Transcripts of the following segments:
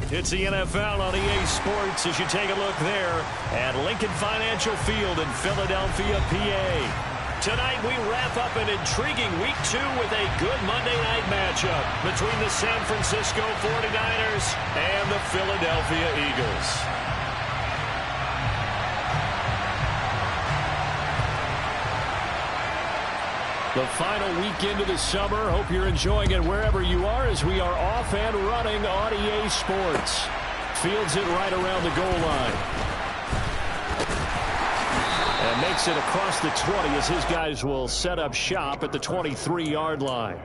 It's the NFL on EA Sports as you take a look there at Lincoln Financial Field in Philadelphia, PA. Tonight we wrap up an intriguing Week 2 with a good Monday night matchup between the San Francisco 49ers and the Philadelphia Eagles. The final week into the summer. Hope you're enjoying it wherever you are as we are off and running on EA Sports. Fields it right around the goal line. And makes it across the 20 as his guys will set up shop at the 23-yard line.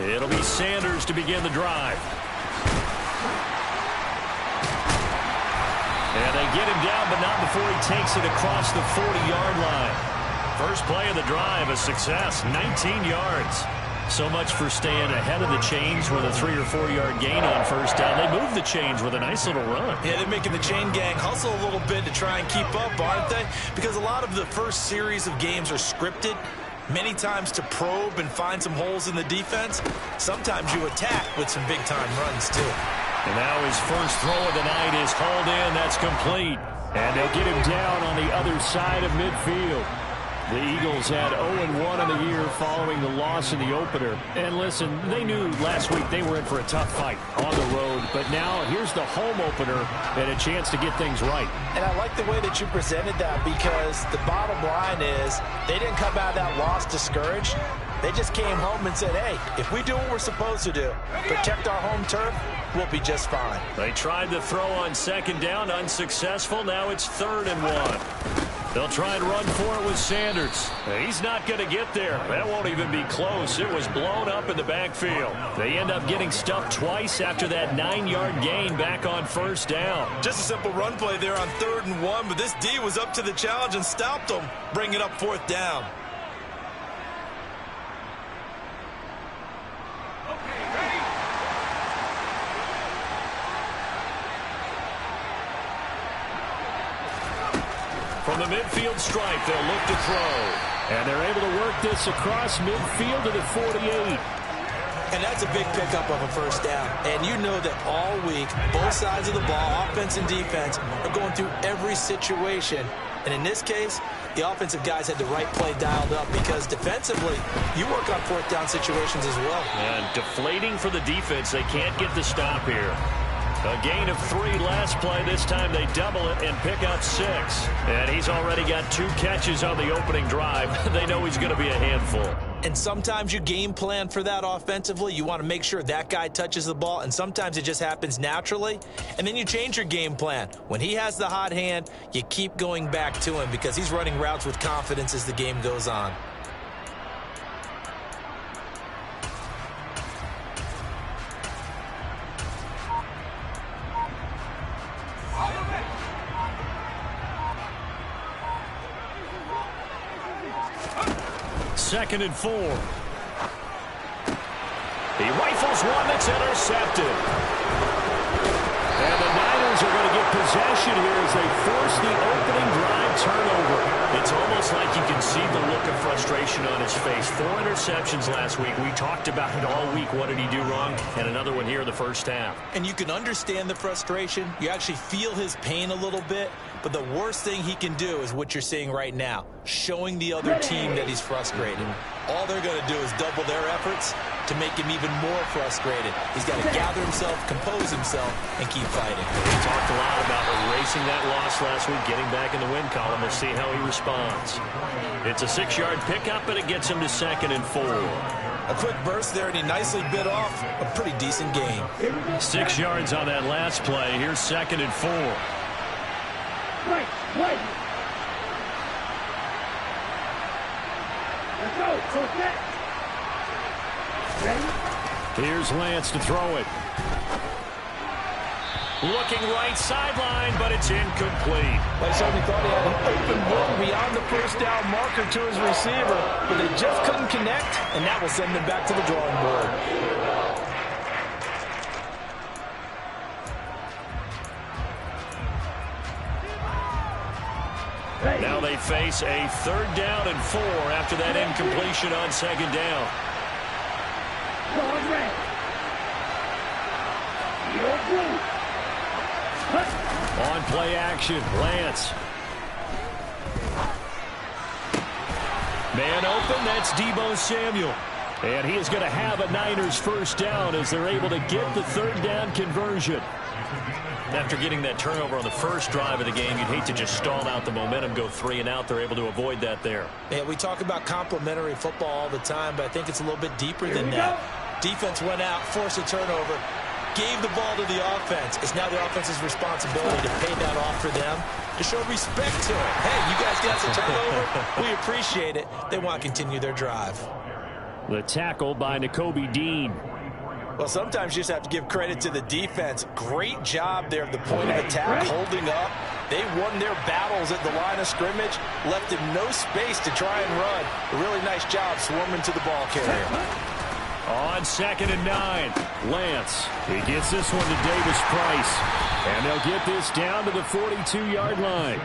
It'll be Sanders to begin the drive. And they get him down, but not before he takes it across the 40-yard line. First play of the drive, a success, 19 yards. So much for staying ahead of the chains with a 3 or 4 yard gain on first down. They move the chains with a nice little run. Yeah, they're making the chain gang hustle a little bit to try and keep up, aren't they? Because a lot of the first series of games are scripted. Many times to probe and find some holes in the defense. Sometimes you attack with some big-time runs, too. And now his first throw of the night is hauled in. That's complete. And they'll get him down on the other side of midfield. The Eagles had 0-1 in the year following the loss in the opener. And listen, they knew last week they were in for a tough fight on the road. But now here's the home opener and a chance to get things right. And I like the way that you presented that because the bottom line is they didn't come out of that loss discouraged. They just came home and said, hey, if we do what we're supposed to do, protect our home turf, we'll be just fine. They tried the throw on second down, unsuccessful. Now it's 3rd and 1. They'll try and run for it with Sanders. He's not going to get there. That won't even be close. It was blown up in the backfield. They end up getting stuffed twice after that 9-yard gain back on first down. Just a simple run play there on 3rd and 1, but this D was up to the challenge and stopped them, bringing up 4th down. From the midfield stripe, they'll look to throw. And they're able to work this across midfield to the 48. And that's a big pickup of a first down. And you know that all week, both sides of the ball, offense and defense, are going through every situation. And in this case, the offensive guys had the right play dialed up because defensively, you work on 4th down situations as well. And deflating for the defense. They can't get the stop here. A gain of 3 last play. This time they double it and pick up 6. And he's already got 2 catches on the opening drive. They know he's going to be a handful. And sometimes you game plan for that offensively. You want to make sure that guy touches the ball, and sometimes it just happens naturally. And then you change your game plan. When he has the hot hand, you keep going back to him because he's running routes with confidence as the game goes on. Second and 4. He rifles one that's intercepted. And the Niners are going to get possession here as they force the opening drive turnover. It's almost like you can see the look of frustration on his face. 4 interceptions last week. We talked about it all week. What did he do wrong? And another one here in the first half. And you can understand the frustration. You actually feel his pain a little bit. But the worst thing he can do is what you're seeing right now, showing the other team that he's frustrated. All they're going to do is double their efforts to make him even more frustrated. He's got to gather himself, compose himself, and keep fighting. We talked a lot about erasing that loss last week, getting back in the win column. We'll see how he responds. It's a 6-yard pickup, and it gets him to 2nd and 4. A quick burst there, and he nicely bit off a pretty decent gain. 6 yards on that last play. Here's 2nd and 4. Wait. Let's go. Ready? Here's Lance to throw it. Looking right sideline, but it's incomplete. They certainly thought he had an open look beyond the first down marker to his receiver, but they just couldn't connect, and that will send them back to the drawing board. Now they face a 3rd down and 4 after that incompletion on 2nd down. On play action, Lance. Man open, that's Deebo Samuel. And he is going to have a Niners 1st down as they're able to get the 3rd down conversion. After getting that turnover on the first drive of the game, you'd hate to just stall out the momentum, go 3 and out. They're able to avoid that there. Yeah, we talk about complementary football all the time, but I think it's a little bit deeper than that. Defense went out, forced a turnover, gave the ball to the offense. It's now the offense's responsibility to pay that off for them, to show respect to it. Hey, you guys got the turnover. We appreciate it. They want to continue their drive. The tackle by Nakobe Dean. Well, sometimes you just have to give credit to the defense. Great job there at the point of attack, holding up. They won their battles at the line of scrimmage, left him no space to try and run. A really nice job swarming to the ball carrier. On 2nd and 9, Lance. He gets this one to Davis Price. And they'll get this down to the 42-yard line.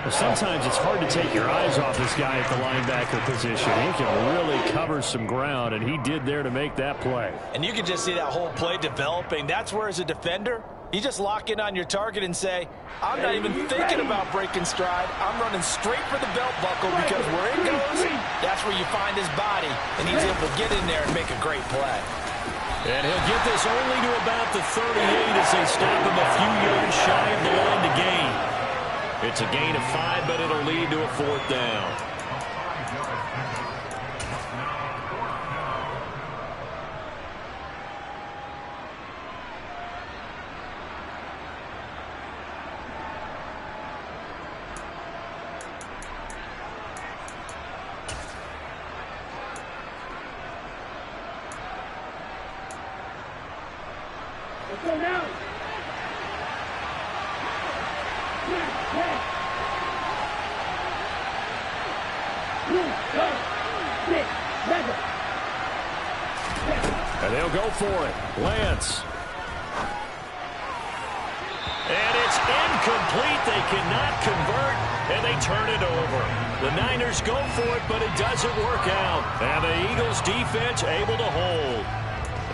Well, sometimes it's hard to take your eyes off this guy at the linebacker position. He can really cover some ground, and he did there to make that play. And you can just see that whole play developing. That's where, as a defender, you just lock in on your target and say, I'm not even thinking about breaking stride. I'm running straight for the belt buckle, because where it goes, that's where you find his body. And he's able to get in there and make a great play. And he'll get this only to about the 38 as they stop him a few yards shy of the line to gain. It's a gain of 5, but it'll lead to a 4th down. Let's go now. And they'll go for it. Lance. And it's incomplete. They cannot convert, and they turn it over. The Niners go for it, but it doesn't work out. And the Eagles defense able to hold.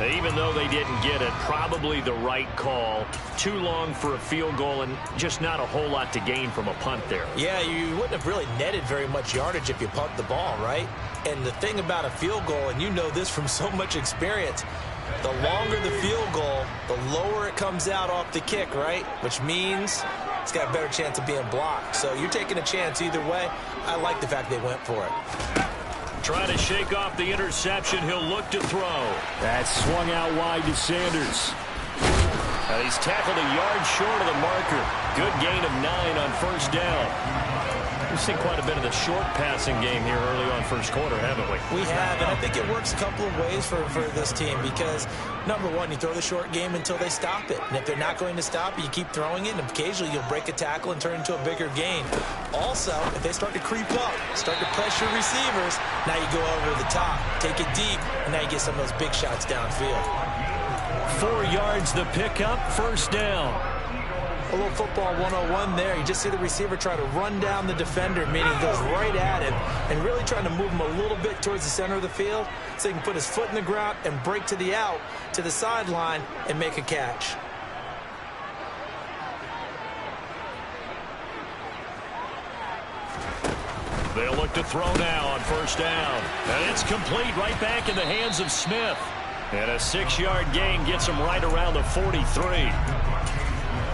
Even though they didn't get it, probably the right call. Too long for a field goal and just not a whole lot to gain from a punt there. Yeah, you wouldn't have really netted very much yardage if you punt the ball, right? And the thing about a field goal, and you know this from so much experience, the longer the field goal, the lower it comes out off the kick, right? Which means it's got a better chance of being blocked. So you're taking a chance either way. I like the fact they went for it. Trying to shake off the interception. He'll look to throw. That swung out wide to Sanders. He's tackled a yard short of the marker. Good gain of 9 on 1st down. We've seen quite a bit of the short passing game here early on 1st quarter, haven't we? We have, and I think it works a couple of ways for this team because, number one, you throw the short game until they stop it. And if they're not going to stop it, you keep throwing it, and occasionally you'll break a tackle and turn into a bigger gain. Also, if they start to creep up, start to pressure receivers, now you go over the top, take it deep, and now you get some of those big shots downfield. 4 yards the pickup, 1st down. A little football 101 there. You just see the receiver try to run down the defender, meaning he goes right at him, and really trying to move him a little bit towards the center of the field so he can put his foot in the ground and break to the out, to the sideline, and make a catch. They'll look to throw now on 1st down. And it's complete, right back in the hands of Smith. And a 6-yard gain gets him right around the 43.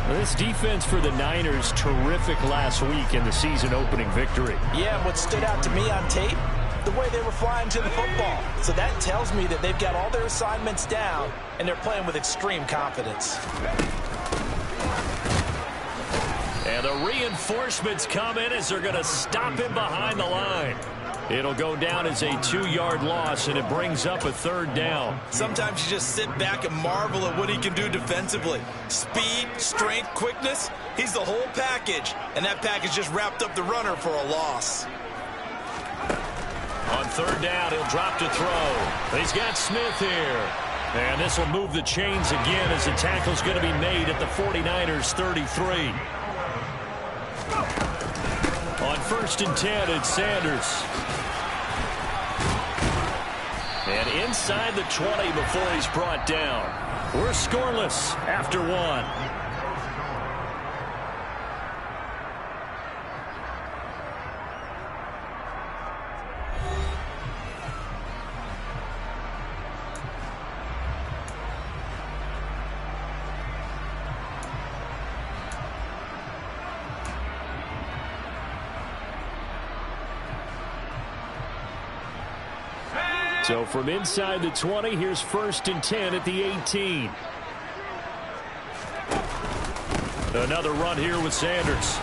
This defense for the Niners, terrific last week in the season-opening victory. Yeah, what stood out to me on tape, the way they were flying to the football. So that tells me that they've got all their assignments down, and they're playing with extreme confidence. And the reinforcements come in as they're going to stop him behind the line. It'll go down as a 2-yard loss, and it brings up a 3rd down. Sometimes you just sit back and marvel at what he can do defensively. Speed, strength, quickness, he's the whole package. And that package just wrapped up the runner for a loss. On 3rd down, he'll drop to throw. He's got Smith here. And this will move the chains again as the tackle's going to be made at the 49ers 33. On 1st and 10, it's Sanders. And inside the 20 before he's brought down. We're scoreless after 1. So from inside the 20, here's 1st and 10 at the 18. Another run here with Sanders.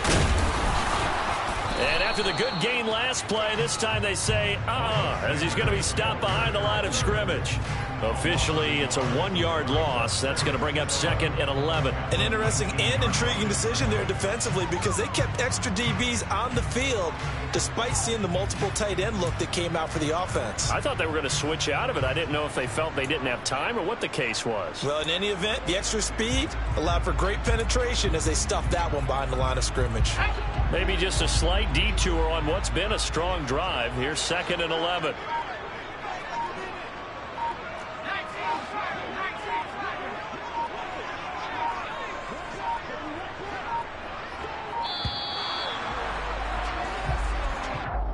And after the good gain last play, this time they say, as he's going to be stopped behind the line of scrimmage. Officially, it's a 1-yard loss. That's going to bring up 2nd and 11. An interesting and intriguing decision there defensively because they kept extra DBs on the field despite seeing the multiple tight end look that came out for the offense. I thought they were going to switch out of it. I didn't know if they felt they didn't have time or what the case was. Well, in any event, the extra speed allowed for great penetration as they stuffed that one behind the line of scrimmage. Maybe just a slight detour on what's been a strong drive. Here's 2nd and 11.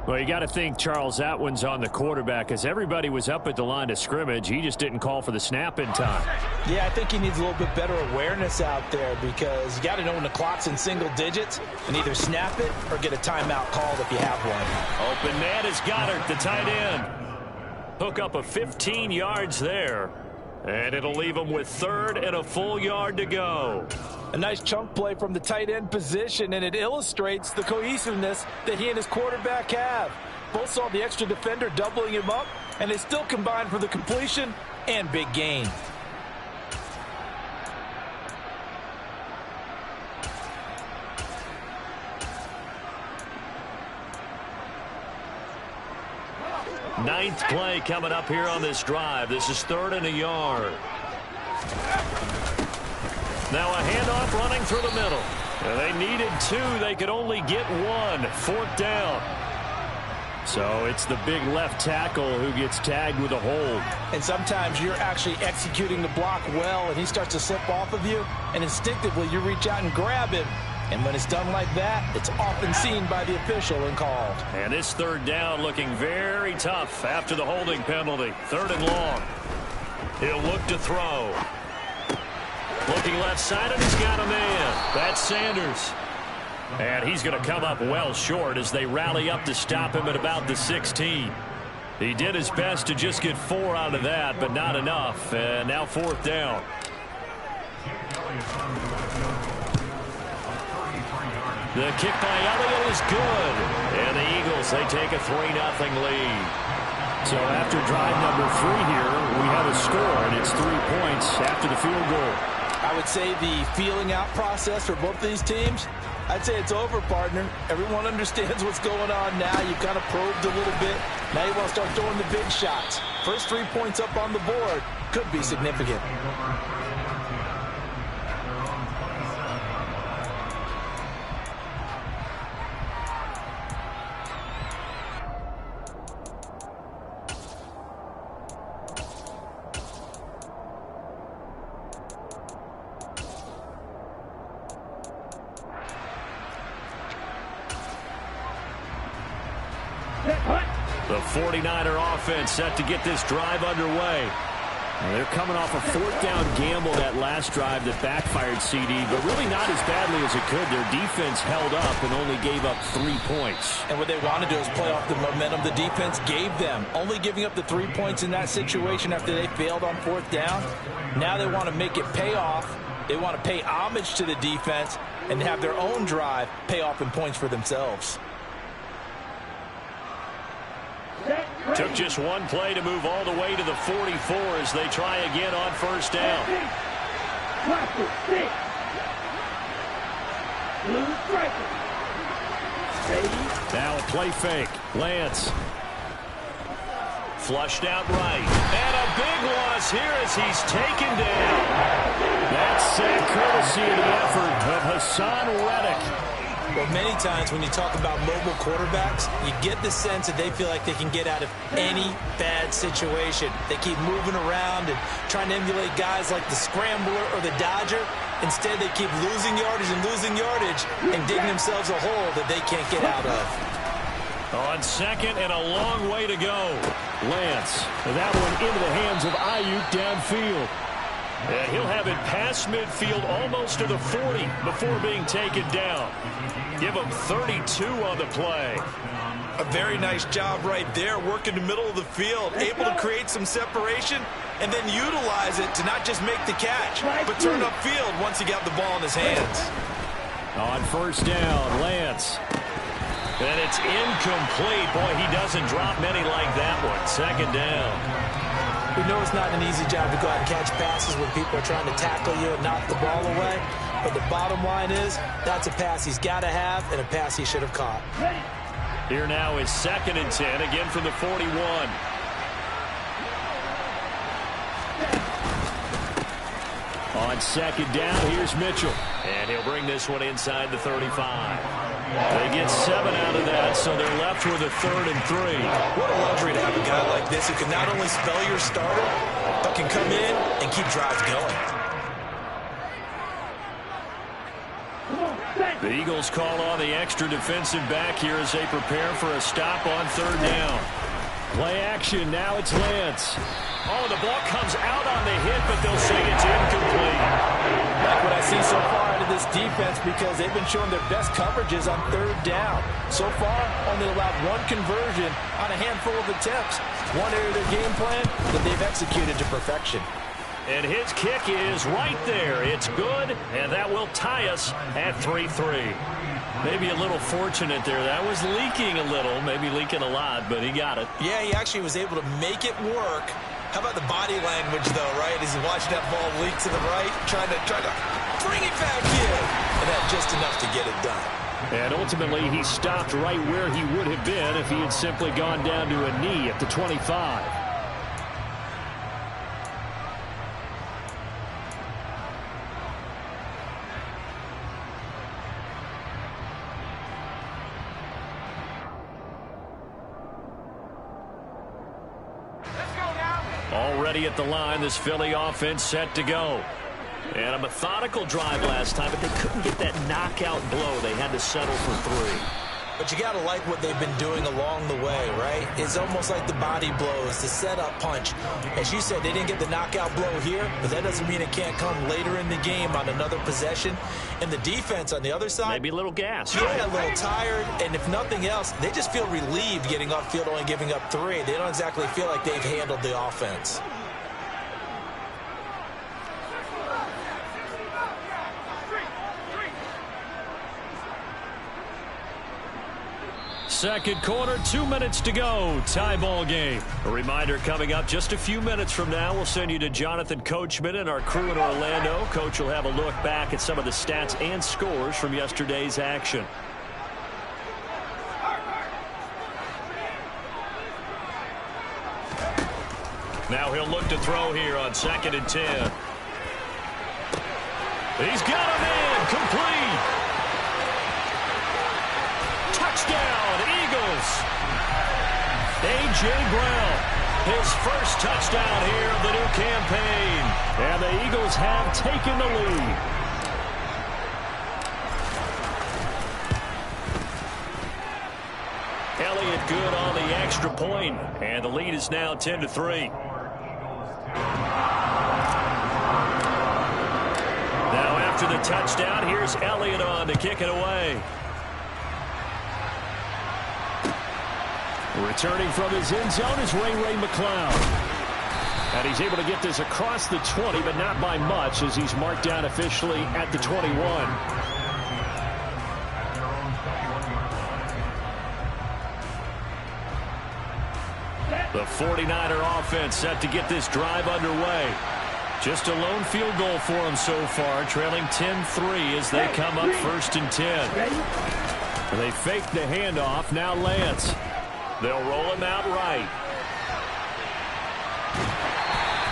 Well, you got to think, Charles, that one's on the quarterback as everybody was up at the line of scrimmage. He just didn't call for the snap in time. Yeah, I think he needs a little bit better awareness out there because you got to know when the clock's in single digits and either snap it or get a timeout called if you have one. Open man is Goddard, the tight end. Hook up a 15 yards there. And it'll leave him with 3rd and a full yard to go. A nice chunk play from the tight end position, and it illustrates the cohesiveness that he and his quarterback have. Both saw the extra defender doubling him up, and they still combined for the completion and big gain. Ninth play coming up here on this drive. This is 3rd and a yard. Now a handoff running through the middle. And they needed 2. They could only get 1. 4th down. So it's the big left tackle who gets tagged with a hold. And sometimes you're actually executing the block well, and he starts to slip off of you, and instinctively you reach out and grab him. And when it's done like that, it's often seen by the official and called. And this 3rd down looking very tough after the holding penalty. 3rd and long. He'll look to throw. Looking left side, and he's got a man. That's Sanders. And he's going to come up well short as they rally up to stop him at about the 16. He did his best to just get 4 out of that, but not enough. And now 4th down. The kick by Elliott is good. And the Eagles, they take a 3-0 lead. So after drive number 3 here, we have a score, and it's 3 points after the field goal. I would say the feeling out process for both these teams, I'd say it's over, partner. Everyone understands what's going on now. You've kind of probed a little bit. Now you want to start throwing the big shots. First 3 points up on the board could be significant. The 49er offense set to get this drive underway. Now they're coming off a 4th down gamble that last drive that backfired CD, but really not as badly as it could. Their defense held up and only gave up 3 points. And what they want to do is play off the momentum the defense gave them. Only giving up the 3 points in that situation after they failed on 4th down. Now they want to make it pay off. They want to pay homage to the defense and have their own drive pay off in points for themselves. Took just one play to move all the way to the 44 as they try again on first down. Now a play fake. Lance. Flushed out right. And a big loss here as he's taken down. That's courtesy of the effort of Hassan Reddick. Well, many times when you talk about mobile quarterbacks, you get the sense that they feel like they can get out of any bad situation. They keep moving around and trying to emulate guys like the Scrambler or the Dodger. Instead, they keep losing yardage and digging themselves a hole that they can't get out of. On second and a long way to go. Lance, that one into the hands of Ayuk downfield. And he'll have it past midfield almost to the 40 before being taken down. Give him 32 on the play. A very nice job right there, working the middle of the field, able to create some separation and then utilize it to not just make the catch, but turn upfield once he got the ball in his hands. On first down, Lance. And it's incomplete. Boy, he doesn't drop many like that one. Second down. We know it's not an easy job to go out and catch passes when people are trying to tackle you and knock the ball away. But the bottom line is, that's a pass he's got to have and a pass he should have caught. Here now is 2nd and 10, again from the 41. On second down, here's Mitchell. And he'll bring this one inside the 35. They get 7 out of that, so they're left with a 3rd and 3. What a luxury to have a guy like this who can not only spell your starter, but can come in and keep drives going. The Eagles call on the extra defensive back here as they prepare for a stop on 3rd down. Play action, now it's Lance. Oh, the ball comes out on the hit, but they'll say it's incomplete. Like what I see so far out of this defense, because they've been showing their best coverages on 3rd down. So far, only allowed one conversion on a handful of attempts. One area of their game plan that they've executed to perfection. And his kick is right there. It's good, and that will tie us at 3-3. Maybe a little fortunate there. That was leaking a little, maybe leaking a lot, but he got it. Yeah, he actually was able to make it work. How about the body language, though, right? As he watched that ball leak to the right, trying to bring it back in. And that just enough to get it done. And ultimately, he stopped right where he would have been if he had simply gone down to a knee at the 25. Already at the line, this Philly offense set to go. And a methodical drive last time, but they couldn't get that knockout blow. They had to settle for 3. But you got to like what they've been doing along the way, right? It's almost like the body blows, the setup punch. As you said, they didn't get the knockout blow here, but that doesn't mean it can't come later in the game on another possession. And the defense on the other side, maybe a little gas. Yeah, a little tired. And if nothing else, they just feel relieved getting off field, only giving up 3. They don't exactly feel like they've handled the offense. Second quarter, 2 minutes to go. Tie ball game. A reminder coming up just a few minutes from now. We'll send you to Jonathan Coachman and our crew in Orlando. Coach will have a look back at some of the stats and scores from yesterday's action. Now he'll look to throw here on 2nd and 10. He's got him in. Complete. Touchdown, Eagles. A.J. Brown, his first touchdown here of the new campaign. And the Eagles have taken the lead. Elliott good on the extra point, and the lead is now 10-3. Now after the touchdown, here's Elliott on to kick it away. Returning from his end zone is Ray McCloud. And he's able to get this across the 20, but not by much, as he's marked down officially at the 21. Set. The 49er offense set to get this drive underway. Just a lone field goal for them so far, trailing 10-3 as they come up 1st and 10. They fake the handoff. Now Lance. They'll roll him out right.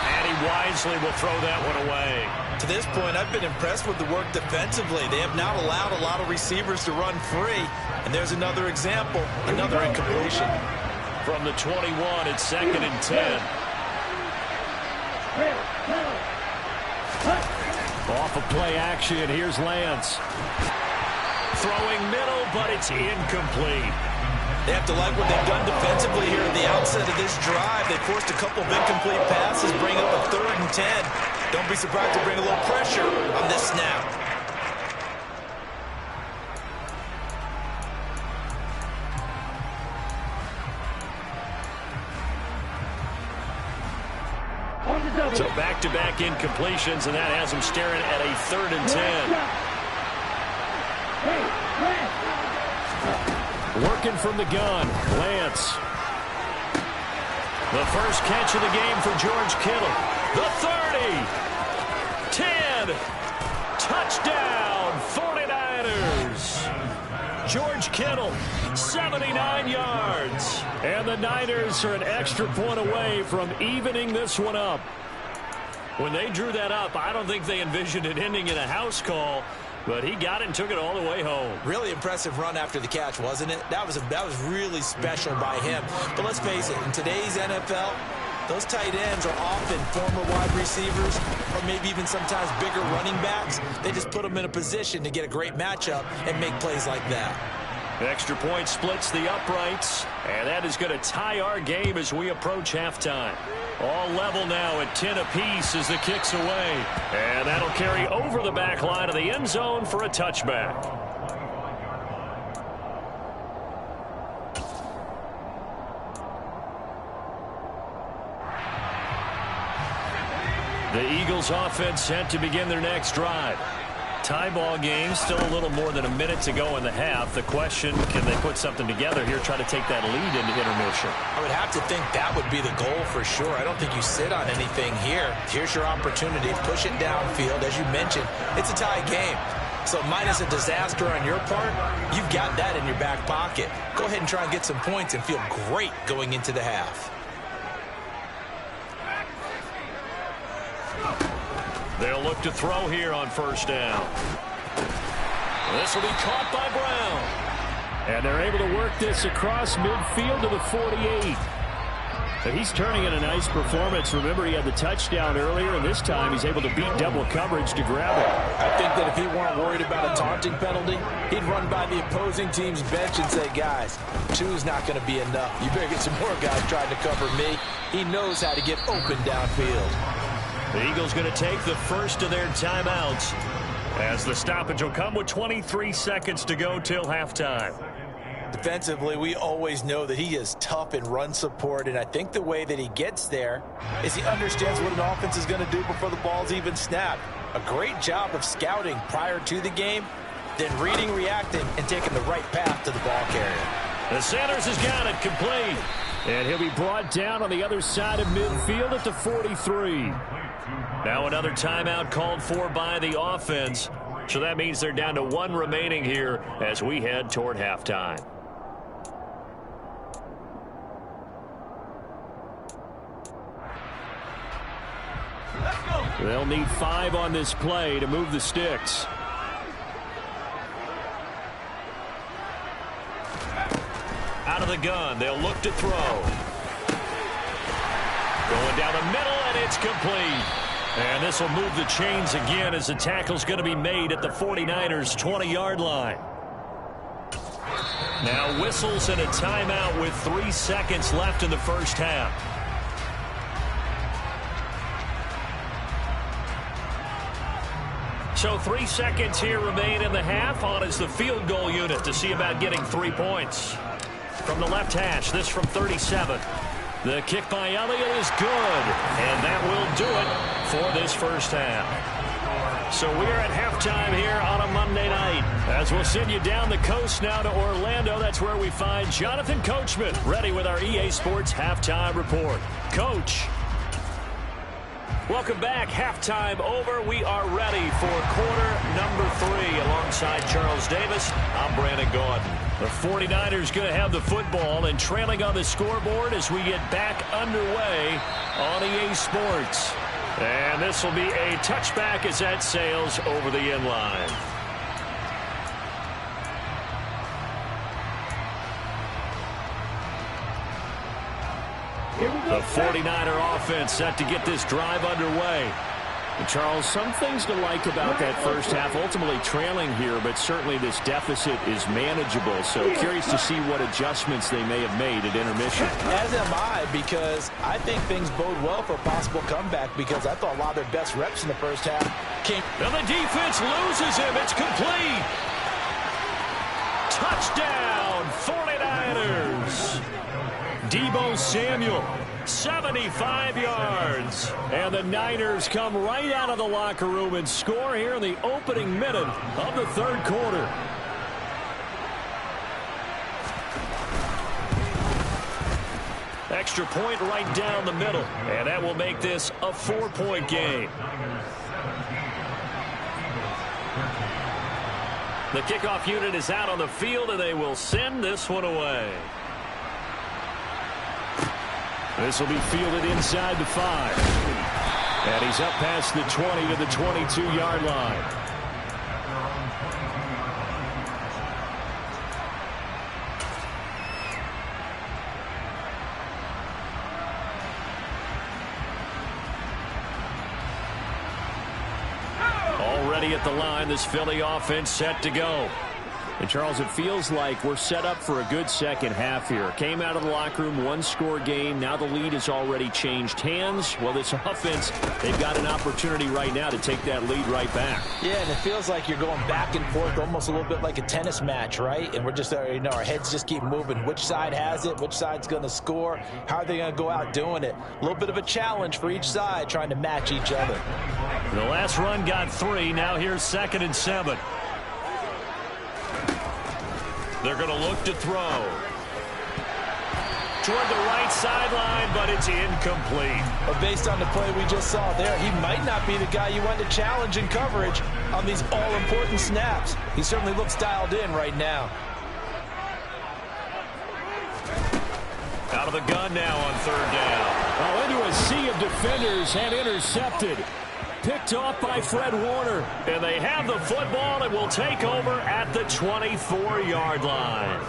And he wisely will throw that one away. To this point, I've been impressed with the work defensively. They have not allowed a lot of receivers to run free. And there's another example, another incompletion. From the 21, it's 2nd and 10. Off of play action, here's Lance. Throwing middle, but it's incomplete. They have to like what they've done defensively here at the outset of this drive. They forced a couple of incomplete passes, bring up a 3rd and 10. Don't be surprised to bring a little pressure on this snap. So back-to-back incompletions, and that has him staring at a 3rd and 10. Working from the gun, Lance. The first catch of the game for George Kittle. The 30. 10. Touchdown, 49ers. George Kittle, 79 yards. And the Niners are an extra point away from evening this one up. When they drew that up, I don't think they envisioned it ending in a house call, but he got it and took it all the way home. Really impressive run after the catch, wasn't it? That was really special by him. But let's face it, in today's NFL, those tight ends are often former wide receivers or maybe even sometimes bigger running backs. They just put them in a position to get a great matchup and make plays like that. Extra point splits the uprights, and that is going to tie our game as we approach halftime. All level now at 10 apiece as the kick's away. And that'll carry over the back line of the end zone for a touchback. The Eagles offense set to begin their next drive. Tie ball game, still a little more than a minute to go in the half. The question, can they put something together here, try to take that lead into intermission? I would have to think that would be the goal for sure. I don't think you sit on anything here. Here's your opportunity. Push it downfield. As you mentioned, it's a tie game. So minus a disaster on your part, you've got that in your back pocket. Go ahead and try and get some points and feel great going into the half. They'll look to throw here on 1st down. This will be caught by Brown. And they're able to work this across midfield to the 48. But he's turning in a nice performance. Remember, he had the touchdown earlier, and this time he's able to beat double coverage to grab it. I think that if he weren't worried about a taunting penalty, he'd run by the opposing team's bench and say, guys, 2's not going to be enough. You better get some more guys trying to cover me. He knows how to get open downfield. The Eagles going to take the first of their timeouts as the stoppage will come with 23 seconds to go till halftime. Defensively, we always know that he is tough in run support, and I think the way that he gets there is he understands what an offense is going to do before the ball's even snapped. A great job of scouting prior to the game, then reading, reacting, and taking the right path to the ball carrier. The Sanders has got it complete, and he'll be brought down on the other side of midfield at the 43. Now another timeout called for by the offense. So that means they're down to 1 remaining here as we head toward halftime. They'll need 5 on this play to move the sticks. Out of the gun, they'll look to throw. Going down the middle, and it's complete. And this will move the chains again as the tackle's going to be made at the 49ers' 20-yard line. Now whistles and a timeout with 3 seconds left in the first half. So 3 seconds here remain in the half. On is the field goal unit to see about getting 3 points. From the left hash, this from 37. The kick by Elliott is good, and that will do it for this first half. So we're at halftime here on a Monday night. As we'll send you down the coast now to Orlando, that's where we find Jonathan Coachman, ready with our EA Sports Halftime Report. Coach. Welcome back. Halftime over. We are ready for quarter number 3. Alongside Charles Davis, I'm Brandon Gaudin. The 49ers going to have the football and trailing on the scoreboard as we get back underway on EA Sports. And this will be a touchback as that sails over the end line. The 49er offense set to get this drive underway. And Charles, some things to like about that first half. Ultimately trailing here, but certainly this deficit is manageable. So curious to see what adjustments they may have made at intermission. As am I, because I think things bode well for a possible comeback, because I thought a lot of their best reps in the first half came. And the defense loses him. It's complete. Touchdown, 49ers. Deebo Samuel, 75 yards. And the Niners come right out of the locker room and score here in the opening minute of the third quarter. Extra point right down the middle. And that will make this a 4-point game. The kickoff unit is out on the field, and they will send this one away. This will be fielded inside the 5. And he's up past the 20 to the 22-yard line. Already at the line, this Philly offense set to go. And, Charles, it feels like we're set up for a good second half here. Came out of the locker room, one-score game. Now the lead has already changed hands. Well, this offense, they've got an opportunity right now to take that lead right back. Yeah, and it feels like you're going back and forth, almost a little bit like a tennis match, right? And we're just, our heads just keep moving. Which side has it? Which side's going to score? How are they going to go out doing it? A little bit of a challenge for each side, trying to match each other. The last run got 3. Now here's 2nd and 7. They're going to look to throw. Toward the right sideline, but it's incomplete. But based on the play we just saw there, he might not be the guy you want to challenge in coverage on these all-important snaps. He certainly looks dialed in right now. Out of the gun now on 3rd down. Oh, into a sea of defenders and intercepted. Picked off by Fred Warner. And they have the football and will take over at the 24-yard line.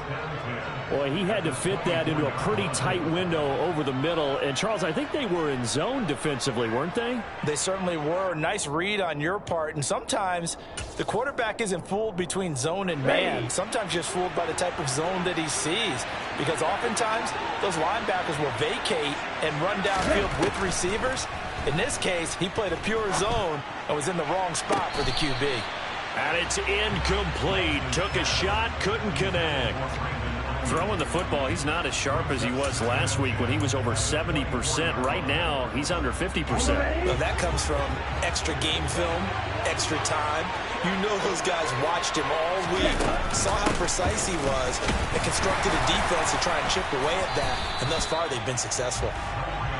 Boy, he had to fit that into a pretty tight window over the middle. And, Charles, I think they were in zone defensively, weren't they? They certainly were. Nice read on your part. And sometimes the quarterback isn't fooled between zone and man. Sometimes just fooled by the type of zone that he sees. Because oftentimes those linebackers will vacate and run downfield with receivers. In this case, he played a pure zone and was in the wrong spot for the QB. And it's incomplete. Took a shot, couldn't connect. Throwing the football, he's not as sharp as he was last week when he was over 70%. Right now, he's under 50%. Well, that comes from extra game film, extra time. You know those guys watched him all week, saw how precise he was, and constructed a defense to try and chip away at that. And thus far, they've been successful.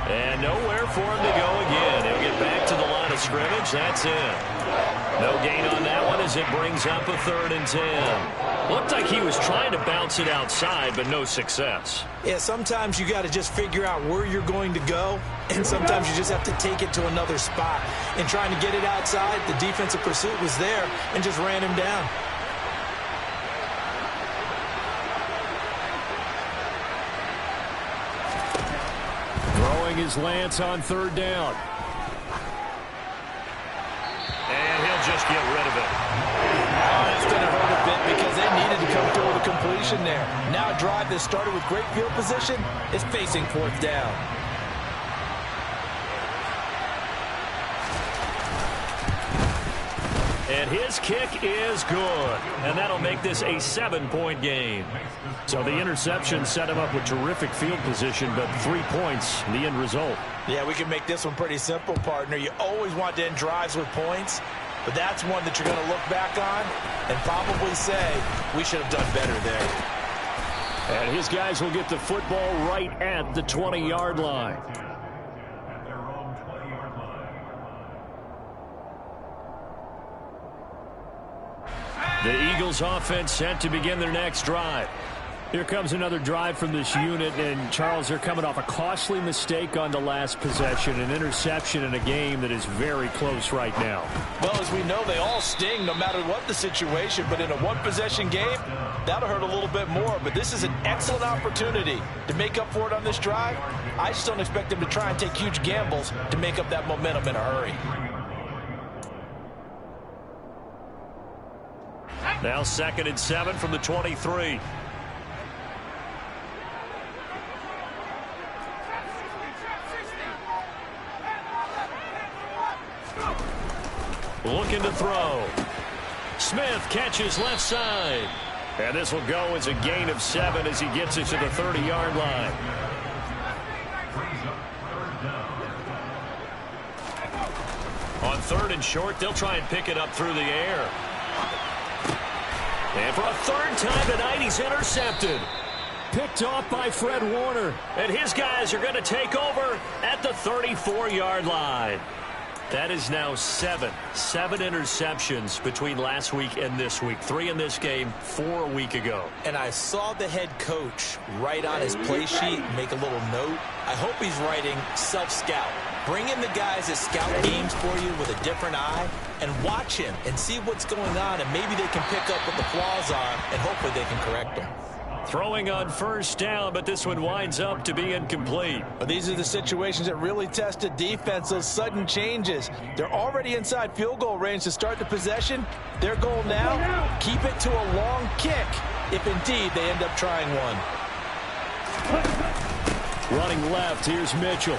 And nowhere for him to go again. He'll get back to the line of scrimmage. That's it. No gain on that one as it brings up a 3rd and 10. Looked like he was trying to bounce it outside, but no success. Yeah, sometimes you got to just figure out where you're going to go, and sometimes you just have to take it to another spot. And trying to get it outside, the defensive pursuit was there and just ran him down. Throwing his Lance on 3rd down. And he'll just get rid of it. Oh, that's going to hurt a bit because they needed to come through with a completion there. Now a drive that started with great field position is facing 4th down. And his kick is good. And that'll make this a 7-point game. So the interception set him up with terrific field position, but 3 points, the end result. Yeah, we can make this one pretty simple, partner. You always want to end drives with points. But that's one that you're going to look back on and probably say, we should have done better there. And his guys will get the football right at the 20-yard line. The Eagles offense set to begin their next drive. Here comes another drive from this unit, and Charles, they're coming off a costly mistake on the last possession, an interception in a game that is very close right now. Well, as we know, they all sting no matter what the situation, but in a one-possession game, that'll hurt a little bit more. But this is an excellent opportunity to make up for it on this drive. I just don't expect them to try and take huge gambles to make up that momentum in a hurry. Now 2nd and 7 from the 23. Looking to throw. Smith catches left side. And this will go as a gain of 7 as he gets it to the 30-yard line. On 3rd and short, they'll try and pick it up through the air. And for a 3rd time tonight, he's intercepted. Picked off by Fred Warner. And his guys are going to take over at the 34-yard line. That is now 7 interceptions between last week and this week. 3 in this game, 4 a week ago. And I saw the head coach write on his play sheet, make a little note. I hope he's writing self-scout. Bring in the guys that scout games for you with a different eye and watch him and see what's going on, and maybe they can pick up what the flaws are and hopefully they can correct them. Throwing on 1st down, but this one winds up to be incomplete. But these are the situations that really test a defense, those sudden changes. They're already inside field goal range to start the possession. Their goal now, keep it to a long kick, if indeed they end up trying one. Running left, here's Mitchell.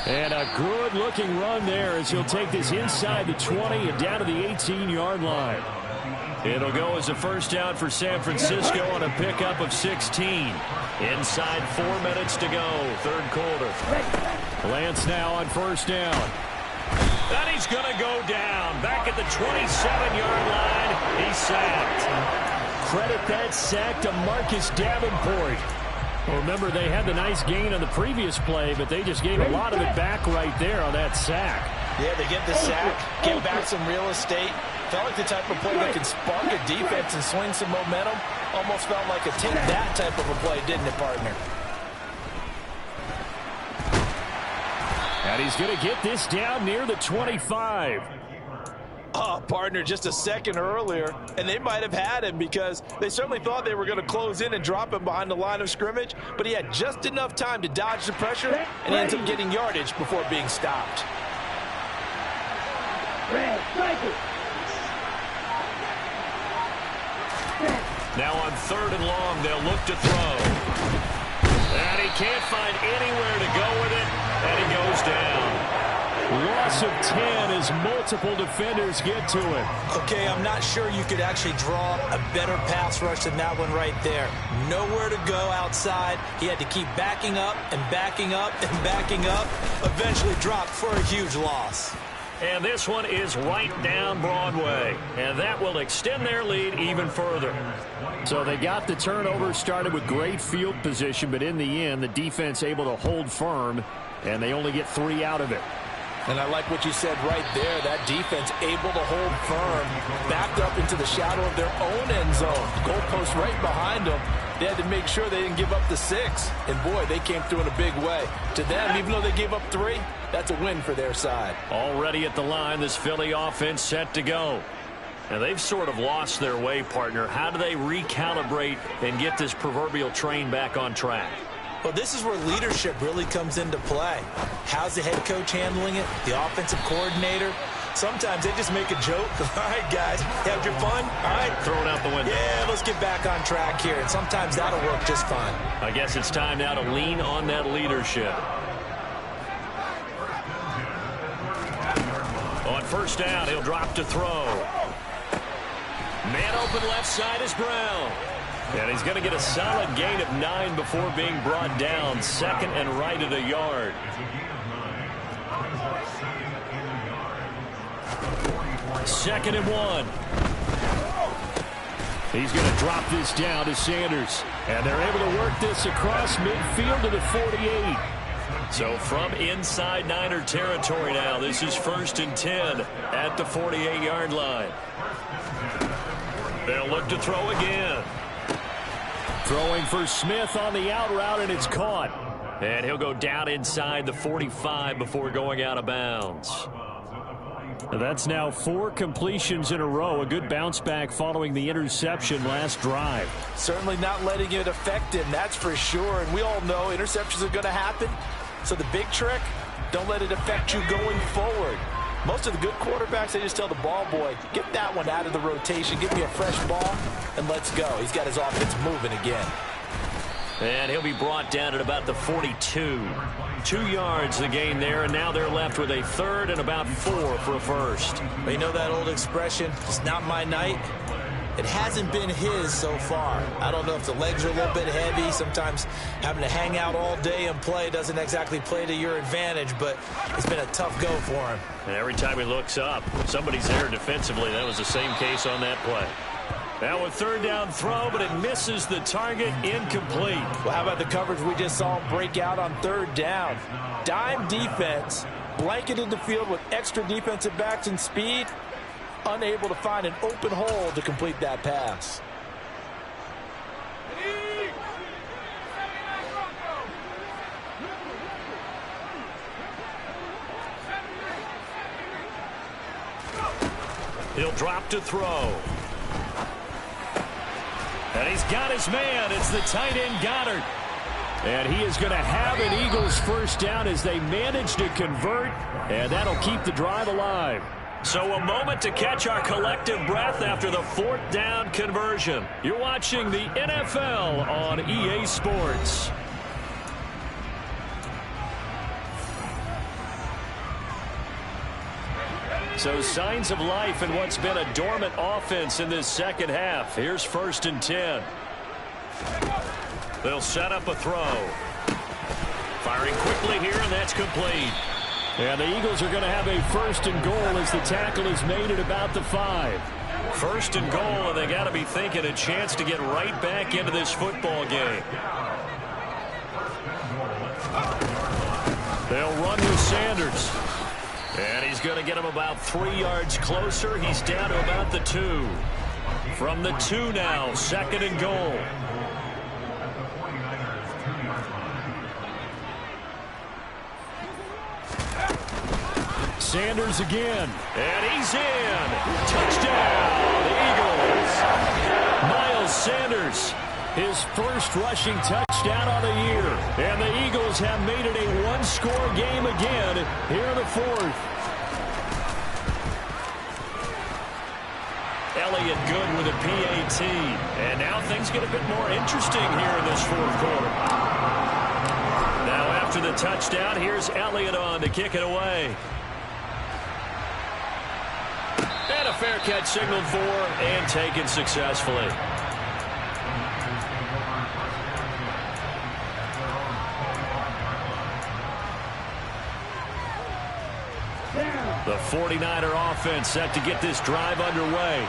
And a good-looking run there as he'll take this inside the 20 and down to the 18-yard line. It'll go as a 1st down for San Francisco on a pickup of 16. Inside 4 minutes to go, 3rd quarter. Lance now on 1st down. And he's going to go down. Back at the 27-yard line, he's sacked. Credit that sack to Marcus Davenport. Well, remember, they had the nice gain on the previous play, but they just gave a lot of it back right there on that sack. Yeah, they get the sack, get back some real estate. Felt like the type of play that can spark a defense and swing some momentum. Almost felt like a take that type of a play, didn't it, partner? And he's going to get this down near the 25. Oh, partner, just a second earlier, and they might have had him because they certainly thought they were going to close in and drop him behind the line of scrimmage, but he had just enough time to dodge the pressure, and he ends up getting yardage before being stopped. Now on 3rd and long, they'll look to throw. And he can't find anywhere to go with it, and he goes down. Loss of 10 as multiple defenders get to him. Okay, I'm not sure you could actually draw a better pass rush than that one right there. Nowhere to go outside. He had to keep backing up and backing up and backing up. Eventually dropped for a huge loss. And this one is right down Broadway. And that will extend their lead even further. So they got the turnover started with great field position, but in the end, the defense able to hold firm, and they only get 3 out of it. And I like what you said right there. That defense able to hold firm, backed up into the shadow of their own end zone. Goalpost right behind them. They had to make sure they didn't give up the 6. And, boy, they came through in a big way. To them, even though they gave up 3, that's a win for their side. Already at the line, this Philly offense set to go. And they've sort of lost their way, partner. How do they recalibrate and get this proverbial train back on track? Well, this is where leadership really comes into play. How's the head coach handling it? The offensive coordinator? Sometimes they just make a joke. All right, guys, have your fun? All right. Throw it out the window. Yeah, let's get back on track here. And sometimes that'll work just fine. I guess it's time now to lean on that leadership. On 1st down, he'll drop to throw. Man open left side is Brown. And he's going to get a solid gain of 9 before being brought down. 2nd and right at a yard. 2nd and 1. He's going to drop this down to Sanders. And they're able to work this across midfield to the 48. So from inside Niner territory now, this is 1st and 10 at the 48-yard line. They'll look to throw again. Throwing for Smith on the out route, and it's caught. And he'll go down inside the 45 before going out of bounds. That's now 4 completions in a row. A good bounce back following the interception last drive. Certainly not letting it affect him, that's for sure. And we all know interceptions are going to happen. So the big trick, don't let it affect you going forward. Most of the good quarterbacks, they just tell the ball boy, get that one out of the rotation, give me a fresh ball, and let's go. He's got his offense moving again. And he'll be brought down at about the 42. 2 yards the gain there, and now they're left with a 3rd and about 4 for a first. But you know that old expression, it's not my night? It hasn't been his so far. I don't know if the legs are a little bit heavy. Sometimes having to hang out all day and play doesn't exactly play to your advantage, but it's been a tough go for him. And every time he looks up, somebody's there defensively. That was the same case on that play. Now a 3rd down throw, but it misses the target, incomplete. Well, how about the coverage we just saw him break out on 3rd down? Dime defense, blanketed the field with extra defensive backs and speed, unable to find an open hole to complete that pass. He'll drop to throw. And he's got his man. It's the tight end, Goddard. And he is going to have an Eagles first down as they manage to convert, and that'll keep the drive alive. So a moment to catch our collective breath after the 4th down conversion. You're watching the NFL on EA Sports. So signs of life in what's been a dormant offense in this second half. Here's 1st and 10. They'll set up a throw. Firing quickly here, and that's complete. And the Eagles are going to have a 1st and goal as the tackle is made at about the 5. 1st and goal, and they got to be thinking a chance to get right back into this football game. They'll run with Sanders. And he's going to get him about 3 yards closer. He's down to about the 2. From the 2 now, 2nd and goal. Sanders again, and he's in. Touchdown, Eagles. Miles Sanders, his first rushing touchdown on the year. And the Eagles have made it a one-score game again here in the 4th. Elliott good with a PAT. And now things get a bit more interesting here in this 4th quarter. Now after the touchdown, here's Elliott on to kick it away. And a fair catch signaled for and taken successfully. The 49er offense set to get this drive underway.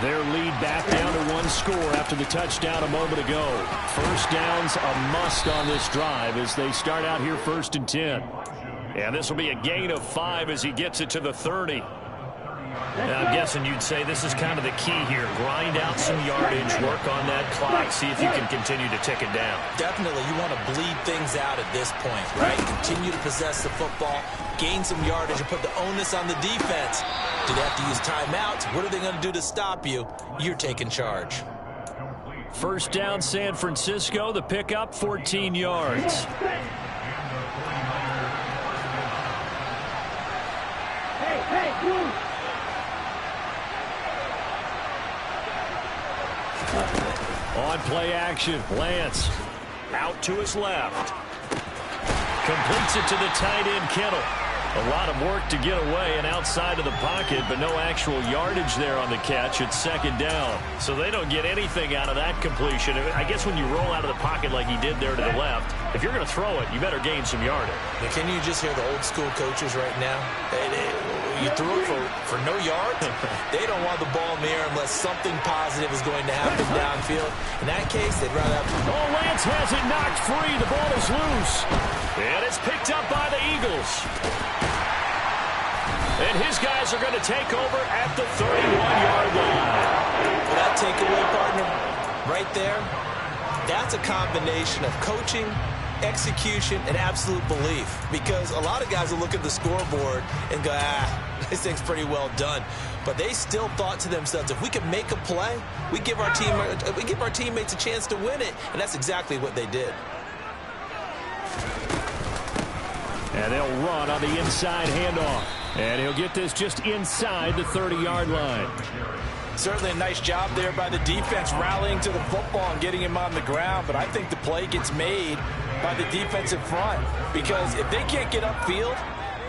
Their lead back down to 1 score after the touchdown a moment ago. First down's a must on this drive as they start out here 1st and 10. And this will be a gain of 5 as he gets it to the 30. Now, I'm guessing you'd say this is kind of the key here. Grind out some yardage, work on that clock, see if you can continue to tick it down. Definitely, you want to bleed things out at this point, right? Continue to possess the football, gain some yardage, and put the onus on the defense. Do they have to use timeouts? What are they going to do to stop you? You're taking charge. First down, San Francisco. The pickup, 14 yards. Hey, you! On play action, Lance out to his left. Completes it to the tight end, Kittle. A lot of work to get away and outside of the pocket, but no actual yardage there on the catch. It's 2nd down. So they don't get anything out of that completion. I guess when you roll out of the pocket like he did there to the left, if you're going to throw it, you better gain some yardage. Can you just hear the old school coaches right now? you threw it for no yards. They don't want the ball in the air unless something positive is going to happen downfield. In that case, they'd rather have... Oh, Lance has it knocked free. The ball is loose. And it's picked up by the Eagles. And his guys are going to take over at the 31-yard line. For that takeaway, partner, right there, that's a combination of coaching, execution, and absolute belief. Because a lot of guys will look at the scoreboard and go, this thing's pretty well done. But they still thought to themselves, if we can make a play, we give our teammates a chance to win it. And that's exactly what they did. And they'll run on the inside handoff. And he'll get this just inside the 30-yard line. Certainly a nice job there by the defense rallying to the football and getting him on the ground. But I think the play gets made by the defensive front. Because if they can't get upfield,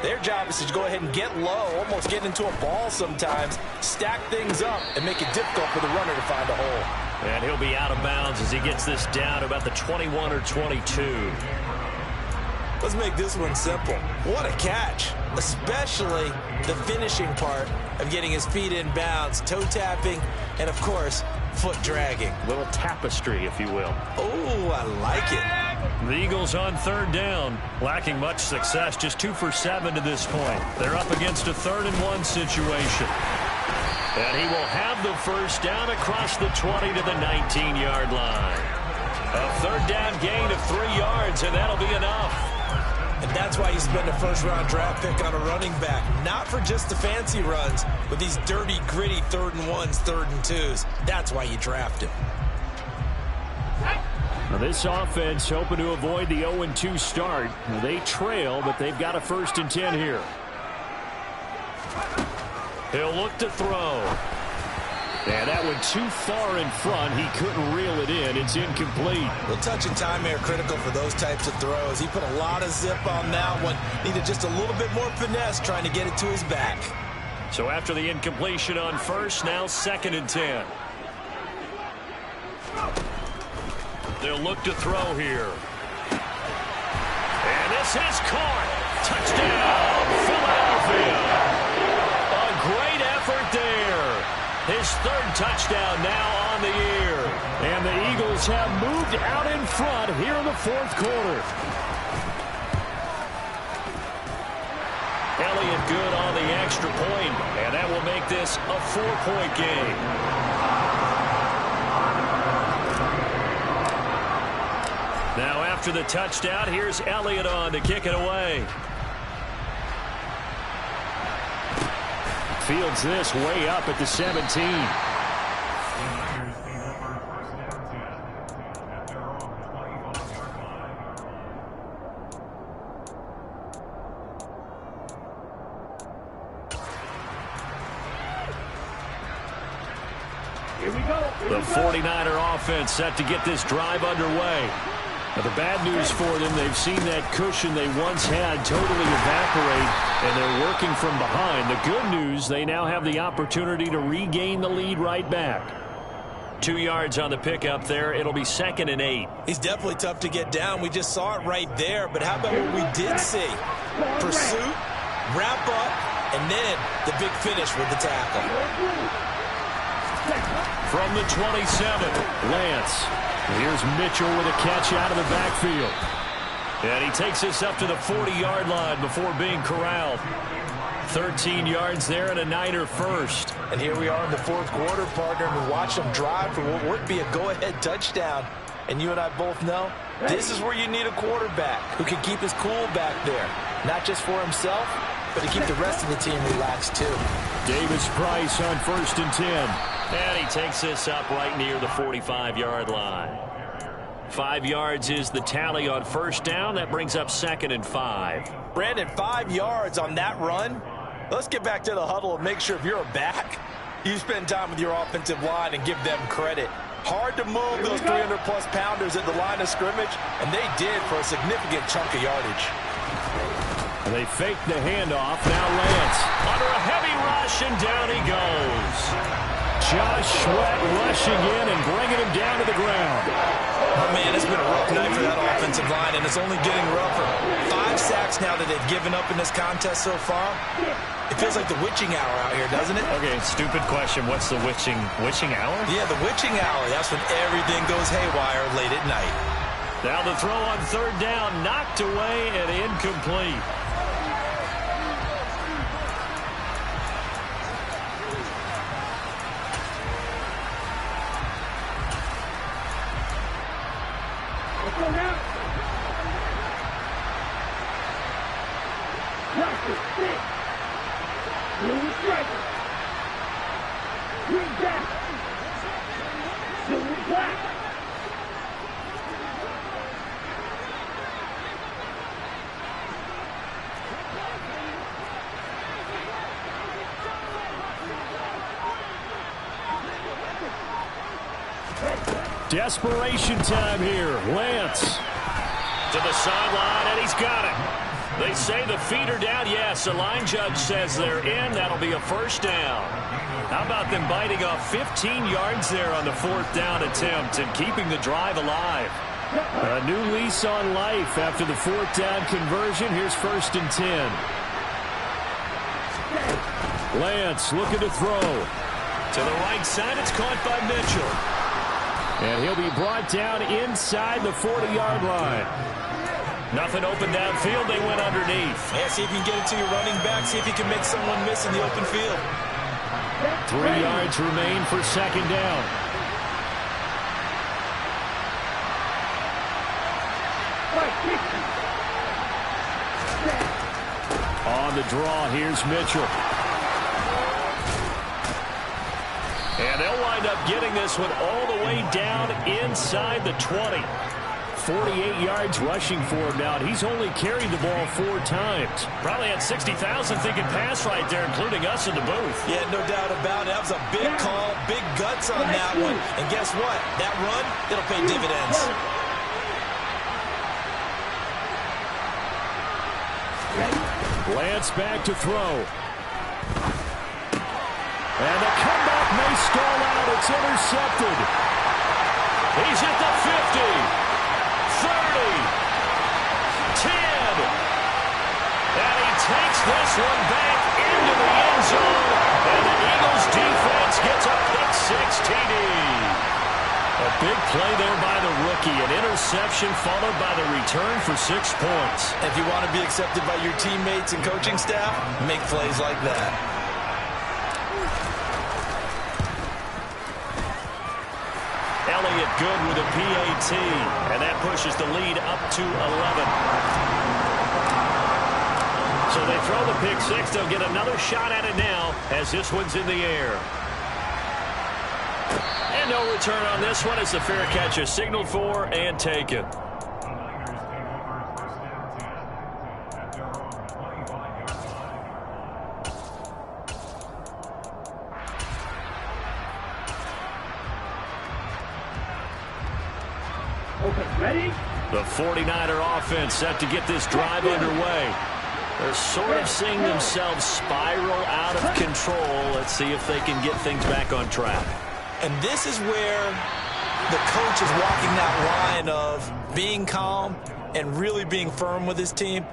their job is to go ahead and get low, almost get into a ball sometimes, stack things up, and make it difficult for the runner to find a hole. And he'll be out of bounds as he gets this down to about the 21 or 22. Let's make this one simple. What a catch, especially the finishing part of getting his feet in bounds, toe tapping, and of course, foot dragging. A little tapestry, if you will. Oh, I like it. The Eagles on third down, lacking much success, just 2 for 7 to this point. They're up against a 3rd-and-1 situation. And he will have the first down across the 20 to the 19-yard line. A 3rd down gain of 3 yards, and that'll be enough. And that's why you spend a first-round draft pick on a running back. Not for just the fancy runs, but these dirty, gritty 3rd-and-1s, 3rd-and-2s. That's why you draft him. Now this offense hoping to avoid the 0-2 start. They trail, but they've got a 1st and 10 here. He'll look to throw. And that one too far in front. He couldn't reel it in. It's incomplete. A little touch and time here critical for those types of throws. He put a lot of zip on that one. Needed just a little bit more finesse trying to get it to his back. So after the incompletion on first, now 2nd and 10. They'll look to throw here. And this is caught. Touchdown, Philadelphia. A great effort there. His 3rd touchdown now on the year. And the Eagles have moved out in front here in the 4th quarter. Elliott good on the extra point, and that will make this a 4-point game. Now after the touchdown, here's Elliott on to kick it away. Fields this way up at the 17. Here we go. The 49er offense set to get this drive underway. Now, the bad news for them, they've seen that cushion they once had totally evaporate, and they're working from behind. The good news, they now have the opportunity to regain the lead right back. 2 yards on the pickup there. It'll be 2nd and 8. He's definitely tough to get down. We just saw it right there. But how about what we did see? Pursuit, wrap up, and then the big finish with the tackle. From the 27, Lance. Here's Mitchell with a catch out of the backfield. And he takes us up to the 40-yard line before being corralled. 13 yards there and a Niner first. And here we are in the 4th quarter, partner. We watch them drive for what would be a go-ahead touchdown. And you and I both know this is where you need a quarterback who can keep his cool back there. Not just for himself, but to keep the rest of the team relaxed too. Davis Price on 1st and 10. And he takes this up right near the 45-yard line. 5 yards is the tally on 1st down. That brings up 2nd and 5. Brandon, 5 yards on that run. Let's get back to the huddle and make sure if you're a back, you spend time with your offensive line and give them credit. Hard to move those 300-plus pounders at the line of scrimmage, and they did for a significant chunk of yardage. They fake the handoff. Now Lance under a heavy rush, and down he goes. Josh Sweat rushing in and bringing him down to the ground. Oh, man, it's been a rough night for that offensive line, and it's only getting rougher. 5 5 sacks now that they've given up in this contest so far. It feels like the witching hour out here, doesn't it? Okay, stupid question. What's the witching hour? Yeah, the witching hour. That's when everything goes haywire late at night. Now the throw on 3rd down, knocked away and incomplete. Let's go now. Watch it, stick. Blue strike. Green back. Blue black. Desperation time here. Lance to the sideline, and he's got it. They say the feet are down. Yes, the line judge says they're in. That'll be a 1st down. How about them biting off 15 yards there on the 4th down attempt and keeping the drive alive? A new lease on life after the 4th down conversion. Here's 1st and 10. Lance looking to throw. To the right side, it's caught by Mitchell. And he'll be brought down inside the 40-yard line. Nothing open downfield. They went underneath. Yeah, see if you can get it to your running back. See if you can make someone miss in the open field. 3 yards remain for 2nd down. On the draw, here's Mitchell. And they'll wind up getting this one all the way down inside the 20. 48 yards rushing for him now. He's only carried the ball 4 times. Probably had 60,000 thinking pass right there, including us in the booth. Yeah, no doubt about it. That was a big call, big guts on that one. And guess what? That run, it'll pay dividends. Lance back to throw. And the comeback may stall out. It's intercepted. He's at the 50, 30, 10. And he takes this one back into the end zone. And the Eagles defense gets a pick-6 TD. A big play there by the rookie. An interception followed by the return for 6 points. If you want to be accepted by your teammates and coaching staff, make plays like that. Elliott good with a PAT, and that pushes the lead up to 11. So they throw the pick-6. They'll get another shot at it now as this one's in the air. And no return on this one as the fair catch is signaled for and taken. Ready? The 49er offense set to get this drive underway. They're sort of seeing themselves spiral out of control. Let's see if they can get things back on track. And this is where the coach is walking that line of being calm and really being firm with his team.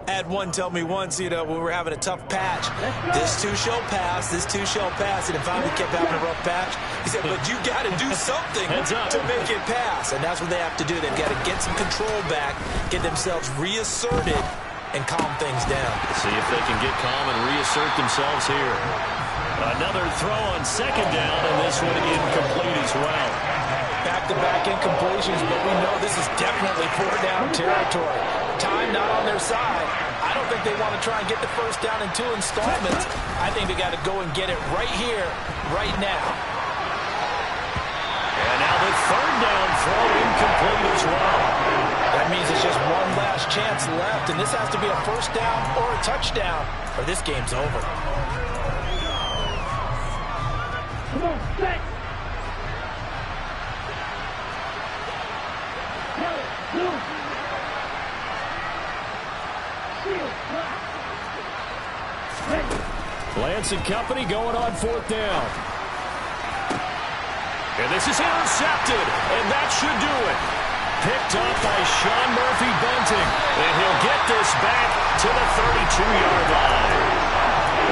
I had one tell me once, when we were having a tough patch, this too shall pass, this too shall pass, and finally kept having a rough patch. He said, but you got to do something to make it pass, and that's what they have to do. They've got to get some control back, get themselves reasserted, and calm things down. See if they can get calm and reassert themselves here. Another throw on 2nd down, and this one incomplete as well. Back-to-back incompletions, but we know this is definitely 4-down territory. Time not on their side. I don't think they want to try and get the 1st down in 2 installments. I think they got to go and get it right here, right now. And now the 3rd down throw incomplete as well. That means it's just one last chance left, and this has to be a 1st down or a touchdown, or this game's over. Come on, set. Lance and company going on 4th down. And this is intercepted, and that should do it. Picked up by Sean Murphy-Bunting, and he'll get this back to the 32-yard line.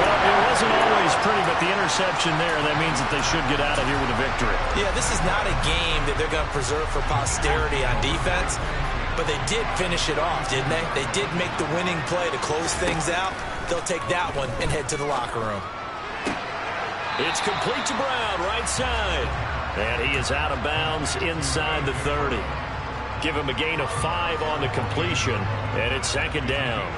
Well, it wasn't always pretty, but the interception there, that means that they should get out of here with a victory. Yeah, this is not a game that they're going to preserve for posterity on defense, but they did finish it off, didn't they? They did make the winning play to close things out. They'll take that one and head to the locker room. It's complete to Brown, right side. And he is out of bounds inside the 30. Give him a gain of 5 on the completion, and it's second down.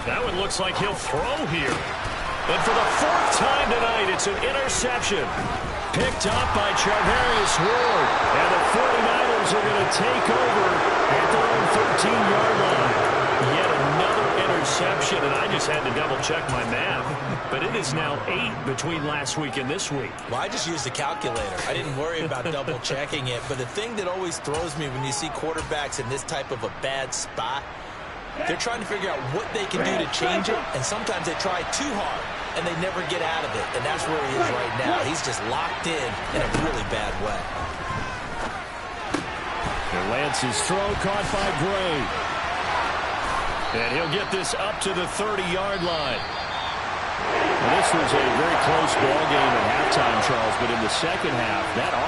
That one looks like he'll throw here. And for the 4th time tonight, it's an interception. Picked up by Charvarius Ward. And the 49ers are going to take over at their own 13-yard line. Yet another interception, and I just had to double-check my math. But it is now 8 between last week and this week. Well, I just used the calculator. I didn't worry about double-checking it. But the thing that always throws me when you see quarterbacks in this type of a bad spot, they're trying to figure out what they can do to change it, and sometimes they try too hard, and they never get out of it, and that's where he is right now. He's just locked in a really bad way. And Lance's throw caught by Gray. And he'll get this up to the 30-yard line. Well, this was a very close ball game at halftime, Charles, but in the second half, that offense